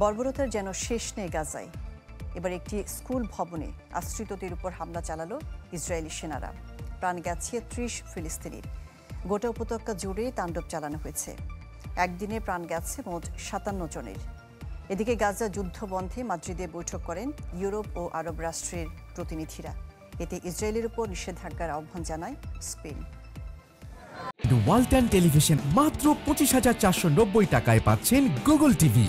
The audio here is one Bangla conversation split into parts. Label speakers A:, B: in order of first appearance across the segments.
A: বর্বরতার যেন শেষ নেই গাজায়। এবার একটি স্কুল ভবনে আশ্রিতদের উপর হামলা চালালো ইসরায়েলি সেনারা। প্রাণ গেছে ৩০ ফিলিস্তিনির। গোটা উপত্যকা জুড়ে তাণ্ডব চালানো হয়েছে। একদিনে প্রাণ গেছে মোট ৫৭ জনের। এদিকে গাজা যুদ্ধ বন্ধে মাদ্রিদে বৈঠক করেন ইউরোপ ও আরব রাষ্ট্রের প্রতিনিধিরা। এতে ইসরায়েলের উপর নিষেধাজ্ঞার আহ্বান জানায় স্পেন।
B: ওয়ালটন টেলিভিশন মাত্র ২৫,৪৯০ টাকায় পাচ্ছেন গুগল টিভি।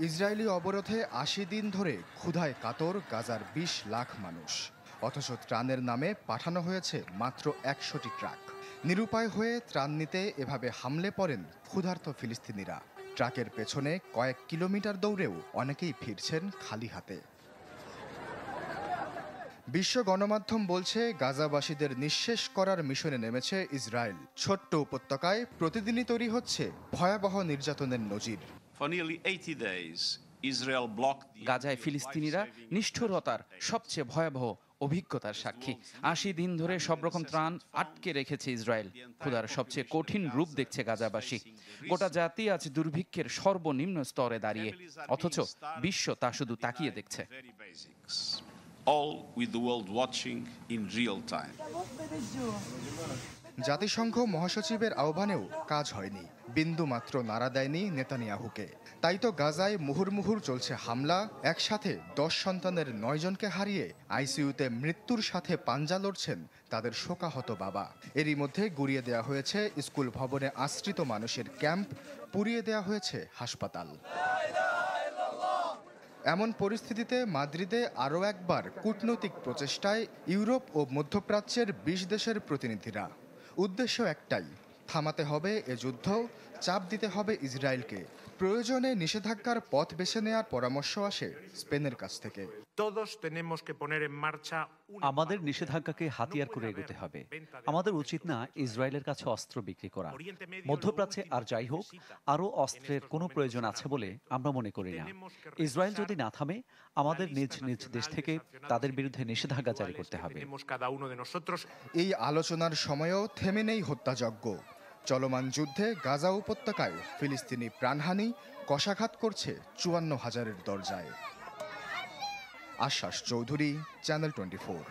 C: ইসরায়েলি অবরোধে ৮০ দিন ধরে ক্ষুধায় কাতর গাজার ২০ লাখ মানুষ। অথচ ত্রাণের নামে পাঠানো হয়েছে মাত্র ১০০টি ট্রাক। নিরুপায় হয়ে ত্রাণ নিতে এভাবে হামলে পড়েন ক্ষুধার্ত ফিলিস্তিনিরা। ট্রাকের পেছনে কয়েক কিলোমিটার দৌড়েও অনেকেই ফিরছেন খালি হাতে। বিশ্ব গণমাধ্যম বলছে গাজাবাসীদের নিঃশেষ করার মিশনে নেমেছে ইসরায়েল। ছোট্ট উপত্যকায় প্রতিদিনই তৈরি হচ্ছে ভয়াবহ নির্যাতনের নজির।
D: গাজায় ফিলিস্তিনিরা নিষ্ঠুরতার সবচেয়ে ভয়াবহ অভিজ্ঞতার সাক্ষী। ৮০ দিন ধরে সব রকম ত্রাণ আটকে রেখেছে ইসরায়েল। ক্ষুধার সবচেয়ে কঠিন রূপ দেখছে গাজাবাসী। গোটা জাতি আজ দুর্ভিক্ষের সর্বনিম্ন স্তরে দাঁড়িয়ে, অথচ বিশ্ব তা শুধু তাকিয়ে দেখছে।
C: জাতিসংঘ মহাসচিবের আহ্বানেও কাজ হয়নি, বিন্দু মাত্র নাড়া দেয়নি নেতানিয়াহুকে। তাই তো গাজায় মুহুর্মুহুর চলছে হামলা। একসাথে ১০ সন্তানের ৯ জনকে হারিয়ে আইসিইউতে মৃত্যুর সাথে পাঞ্জা লড়ছেন তাদের শোকাহত বাবা। এরই মধ্যে গুড়িয়ে দেওয়া হয়েছে স্কুল ভবনে আশ্রিত মানুষের ক্যাম্প, পুড়িয়ে দেওয়া হয়েছে হাসপাতাল। এমন পরিস্থিতিতে মাদ্রিদে আরও একবার কূটনৈতিক প্রচেষ্টায় ইউরোপ ও মধ্যপ্রাচ্যের ২০ দেশের প্রতিনিধিরা। উদ্দেশ্য একটাই, থামাতে হবে এ যুদ্ধ, চাপ দিতে হবে ইসরায়েলকে। প্রয়োজনে নিষেধাজ্ঞার পথ বেছে নেওয়ার পরামর্শ আসে স্পেনের কাছ থেকে।
E: আমাদের নিষেধাজ্ঞাকে হাতিয়ার করে এগোতে হবে। আমাদের উচিত না ইসরায়েলের কাছে অস্ত্র বিক্রি করা। মধ্যপ্রাচ্যে আর যাই হোক, আরও অস্ত্রের কোনো প্রয়োজন আছে বলে আমরা মনে করি না। ইসরায়েল যদি না থামে, আমাদের নিজ নিজ দেশ থেকে তাদের বিরুদ্ধে নিষেধাজ্ঞা জারি করতে হবে।
C: এই আলোচনার সময়ও থেমে নেই হত্যাযজ্ঞ। চলমান যুদ্ধে গাজা উপত্যকায় ফিলিস্তিনি প্রাণহানি কষাঘাত করছে ৫৪,০০০-এর দরজায়। আশ্বাস চৌধুরী, চ্যানেল 24।